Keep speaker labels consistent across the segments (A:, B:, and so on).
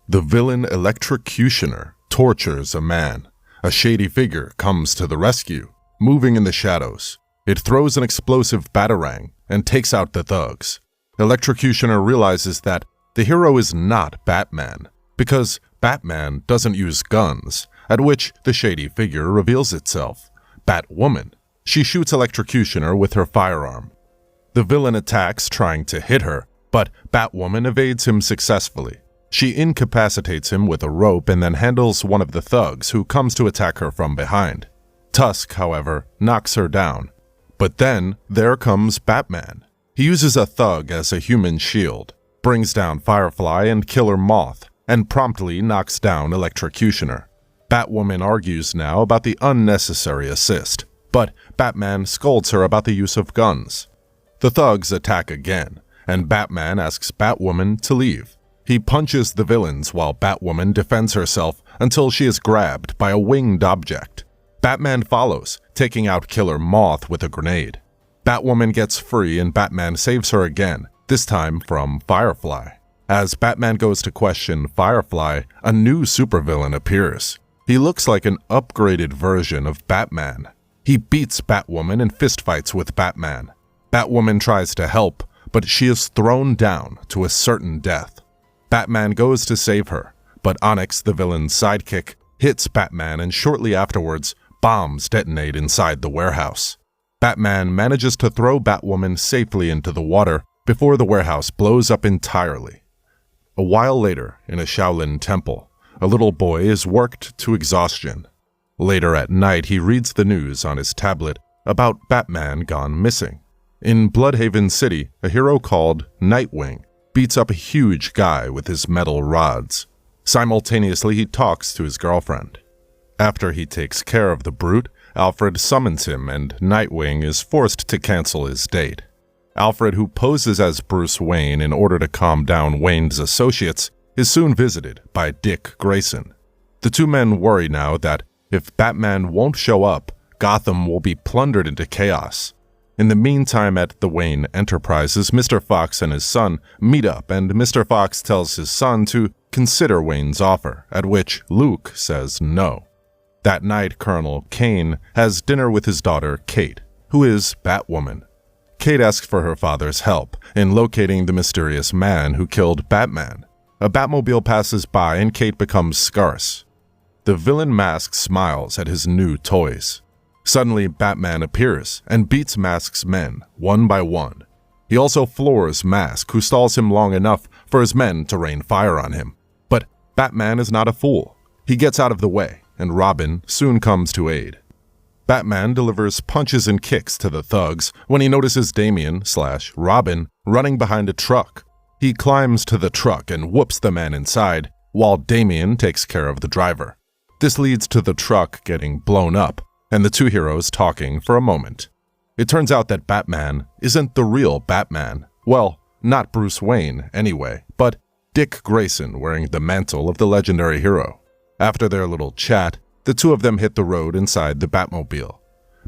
A: The villain electrocutioner tortures a man. A shady figure comes to the rescue, moving in the shadows. It throws an explosive batarang and takes out the thugs. Electrocutioner realizes that the hero is not Batman, because Batman doesn't use guns, at which the shady figure reveals itself. Batwoman. She shoots Electrocutioner with her firearm. The villain attacks, trying to hit her, but Batwoman evades him successfully. She incapacitates him with a rope and then handles one of the thugs who comes to attack her from behind. Tusk, however, knocks her down. But then, there comes Batman. He uses a thug as a human shield, brings down Firefly and Killer Moth, and promptly knocks down Electrocutioner. Batwoman argues now about the unnecessary assist, but Batman scolds her about the use of guns. The thugs attack again, and Batman asks Batwoman to leave. He punches the villains while Batwoman defends herself until she is grabbed by a winged object. Batman follows, taking out Killer Moth with a grenade. Batwoman gets free and Batman saves her again, this time from Firefly. As Batman goes to question Firefly, a new supervillain appears. He looks like an upgraded version of Batman. He beats Batwoman and fistfights with Batman. Batwoman tries to help, but she is thrown down to a certain death. Batman goes to save her, but Onyx, the villain's sidekick, hits Batman and shortly afterwards, bombs detonate inside the warehouse. Batman manages to throw Batwoman safely into the water before the warehouse blows up entirely. A while later, in a Shaolin temple, a little boy is worked to exhaustion. Later at night, he reads the news on his tablet about Batman gone missing. In Bloodhaven City, a hero called Nightwing beats up a huge guy with his metal rods. Simultaneously, he talks to his girlfriend. After he takes care of the brute, Alfred summons him and Nightwing is forced to cancel his date. Alfred, who poses as Bruce Wayne in order to calm down Wayne's associates, is soon visited by Dick Grayson. The two men worry now that if Batman won't show up, Gotham will be plundered into chaos. In the meantime, at the Wayne Enterprises, Mr. Fox and his son meet up, and Mr. Fox tells his son to consider Wayne's offer, at which Luke says no. That night, Colonel Kane has dinner with his daughter, Kate, who is Batwoman. Kate asks for her father's help in locating the mysterious man who killed Batman. A Batmobile passes by and Kate becomes scarce. The villain Mask smiles at his new toys. Suddenly, Batman appears and beats Mask's men, one by one. He also floors Mask, who stalls him long enough for his men to rain fire on him. But Batman is not a fool. He gets out of the way, and Robin soon comes to aid. Batman delivers punches and kicks to the thugs when he notices Damian/Robin running behind a truck. He climbs to the truck and whoops the man inside, while Damian takes care of the driver. This leads to the truck getting blown up, and the two heroes talking for a moment. It turns out that Batman isn't the real Batman. Well, not Bruce Wayne, anyway, but Dick Grayson wearing the mantle of the legendary hero. After their little chat, the two of them hit the road inside the Batmobile.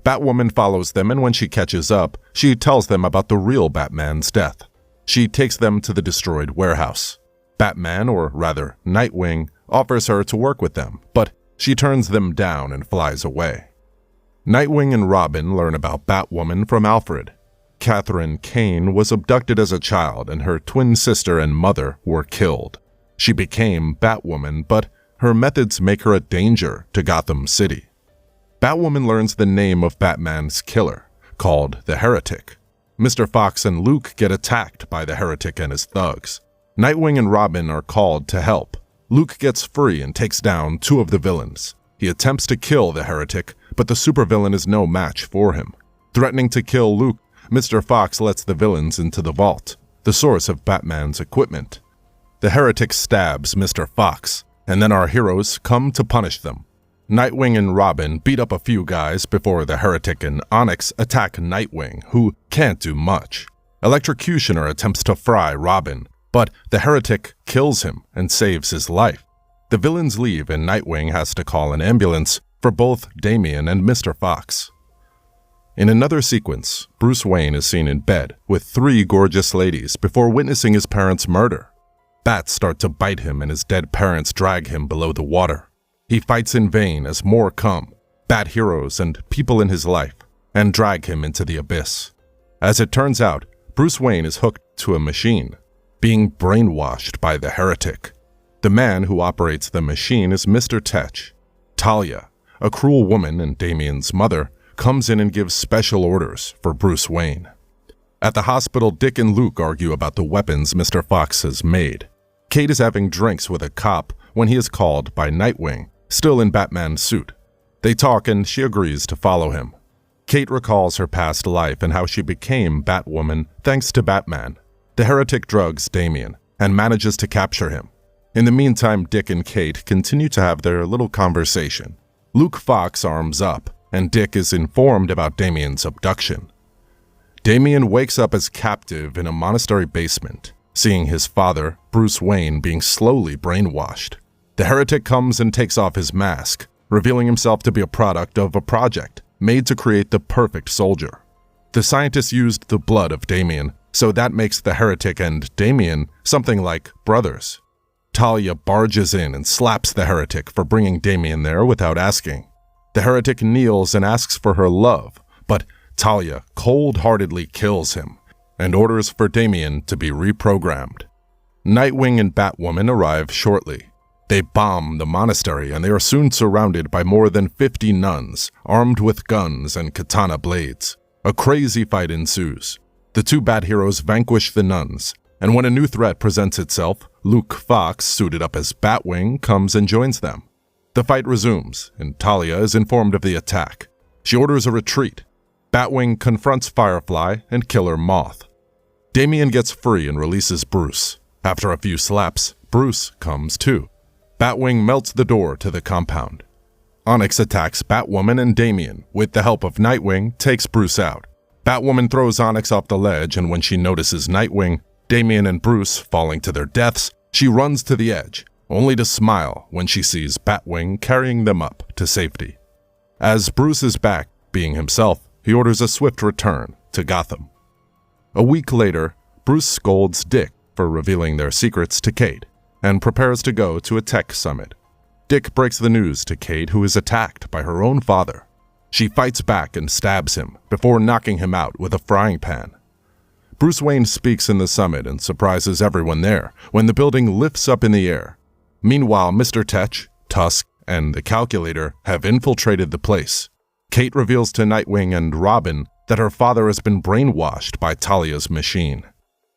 A: Batwoman follows them, and when she catches up, she tells them about the real Batman's death. She takes them to the destroyed warehouse. Batman, or rather Nightwing, offers her to work with them, but she turns them down and flies away. Nightwing and Robin learn about Batwoman from Alfred. Catherine Kane was abducted as a child, and her twin sister and mother were killed. She became Batwoman, but her methods make her a danger to Gotham City. Batwoman learns the name of Batman's killer, called the Heretic. Mr. Fox and Luke get attacked by the Heretic and his thugs. Nightwing and Robin are called to help. Luke gets free and takes down two of the villains. He attempts to kill the Heretic, but the supervillain is no match for him. Threatening to kill Luke, Mr. Fox lets the villains into the vault, the source of Batman's equipment. The Heretic stabs Mr. Fox, and then our heroes come to punish them. Nightwing and Robin beat up a few guys before the Heretic and Onyx attack Nightwing, who can't do much. Electrocutioner attempts to fry Robin, but the Heretic kills him and saves his life. The villains leave and Nightwing has to call an ambulance for both Damian and Mr. Fox. In another sequence, Bruce Wayne is seen in bed with three gorgeous ladies before witnessing his parents' murder. Bats start to bite him and his dead parents drag him below the water. He fights in vain as more come, Bat heroes and people in his life, and drag him into the abyss. As it turns out, Bruce Wayne is hooked to a machine, being brainwashed by the heretic. The man who operates the machine is Mr. Tetch. Talia, a cruel woman and Damian's mother, comes in and gives special orders for Bruce Wayne. At the hospital, Dick and Luke argue about the weapons Mr. Fox has made. Kate is having drinks with a cop when he is called by Nightwing, still in Batman's suit. They talk and she agrees to follow him. Kate recalls her past life and how she became Batwoman thanks to Batman. The heretic drugs Damian and manages to capture him. In the meantime, Dick and Kate continue to have their little conversation. Luke Fox arms up, and Dick is informed about Damian's abduction. Damian wakes up as captive in a monastery basement, seeing his father, Bruce Wayne, being slowly brainwashed. The heretic comes and takes off his mask, revealing himself to be a product of a project made to create the perfect soldier. The scientists used the blood of Damian, so that makes the heretic and Damian something like brothers. Talia barges in and slaps the heretic for bringing Damian there without asking. The heretic kneels and asks for her love, but Talia cold-heartedly kills him and orders for Damian to be reprogrammed. Nightwing and Batwoman arrive shortly. They bomb the monastery and they are soon surrounded by more than 50 nuns, armed with guns and katana blades. A crazy fight ensues. The two Bat heroes vanquish the nuns, and when a new threat presents itself, Luke Fox, suited up as Batwing, comes and joins them. The fight resumes, and Talia is informed of the attack. She orders a retreat. Batwing confronts Firefly and Killer Moth. Damian gets free and releases Bruce. After a few slaps, Bruce comes too. Batwing melts the door to the compound. Onyx attacks Batwoman and Damian. With the help of Nightwing, takes Bruce out. Batwoman throws Onyx off the ledge, and when she notices Nightwing, Damian and Bruce falling to their deaths, she runs to the edge, only to smile when she sees Batwing carrying them up to safety. As Bruce is back, being himself, he orders a swift return to Gotham. A week later, Bruce scolds Dick for revealing their secrets to Kate, and prepares to go to a tech summit. Dick breaks the news to Kate, who is attacked by her own father. She fights back and stabs him, before knocking him out with a frying pan. Bruce Wayne speaks in the summit and surprises everyone there when the building lifts up in the air. Meanwhile, Mr. Tetch, Tusk, and the Calculator have infiltrated the place. Kate reveals to Nightwing and Robin that her father has been brainwashed by Talia's machine.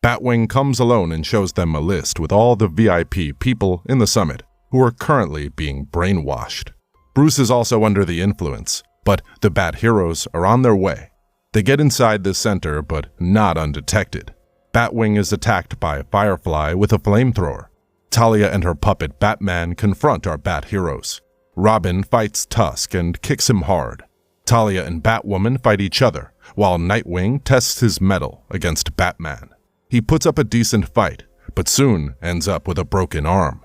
A: Batwing comes alone and shows them a list with all the VIP people in the summit who are currently being brainwashed. Bruce is also under the influence, but the Bat heroes are on their way. They get inside the center, but not undetected. Batwing is attacked by Firefly with a flamethrower. Talia and her puppet Batman confront our Bat heroes. Robin fights Tusk and kicks him hard. Talia and Batwoman fight each other, while Nightwing tests his mettle against Batman. He puts up a decent fight, but soon ends up with a broken arm.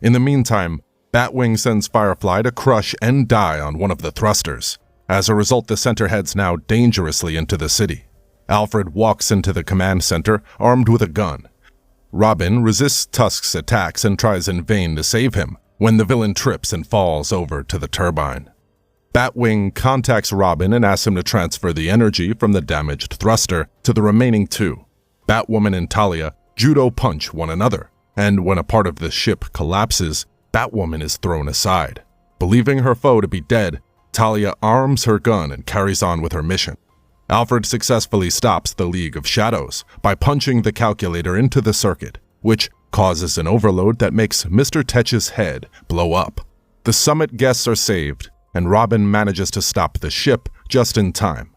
A: In the meantime, Batwing sends Firefly to crush and die on one of the thrusters. As a result, the center heads now dangerously into the city. Alfred walks into the command center armed with a gun. Robin resists Tusk's attacks and tries in vain to save him when the villain trips and falls over to the turbine. Batwing contacts Robin and asks him to transfer the energy from the damaged thruster to the remaining two. Batwoman and Talia judo punch one another, and when a part of the ship collapses, Batwoman is thrown aside. Believing her foe to be dead, Talia arms her gun and carries on with her mission. Alfred successfully stops the League of Shadows by punching the Calculator into the circuit, which causes an overload that makes Mr. Tetch's head blow up. The summit guests are saved, and Robin manages to stop the ship just in time.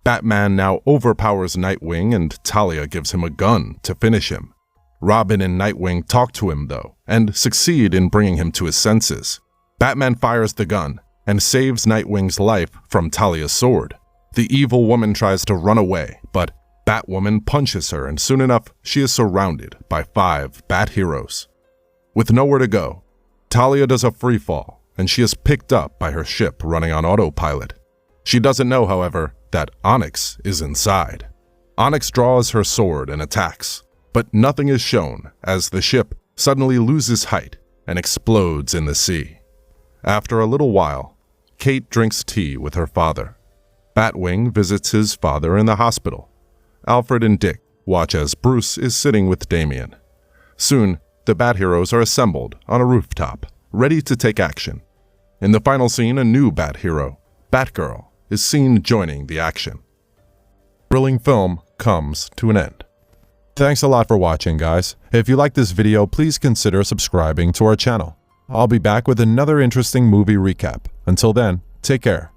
A: Batman now overpowers Nightwing, and Talia gives him a gun to finish him. Robin and Nightwing talk to him, though, and succeed in bringing him to his senses. Batman fires the gun and saves Nightwing's life from Talia's sword. The evil woman tries to run away, but Batwoman punches her, and soon enough, she is surrounded by 5 Bat heroes. With nowhere to go, Talia does a free fall, and she is picked up by her ship running on autopilot. She doesn't know, however, that Onyx is inside. Onyx draws her sword and attacks, but nothing is shown as the ship suddenly loses height and explodes in the sea. After a little while, Kate drinks tea with her father. Batwing visits his father in the hospital. Alfred and Dick watch as Bruce is sitting with Damian. Soon, the Bat-Heroes are assembled on a rooftop, ready to take action. In the final scene, a new Bat-Hero, Batgirl, is seen joining the action. Thrilling film comes to an end. Thanks a lot for watching, guys. If you like this video, please consider subscribing to our channel. I'll be back with another interesting movie recap. Until then, take care.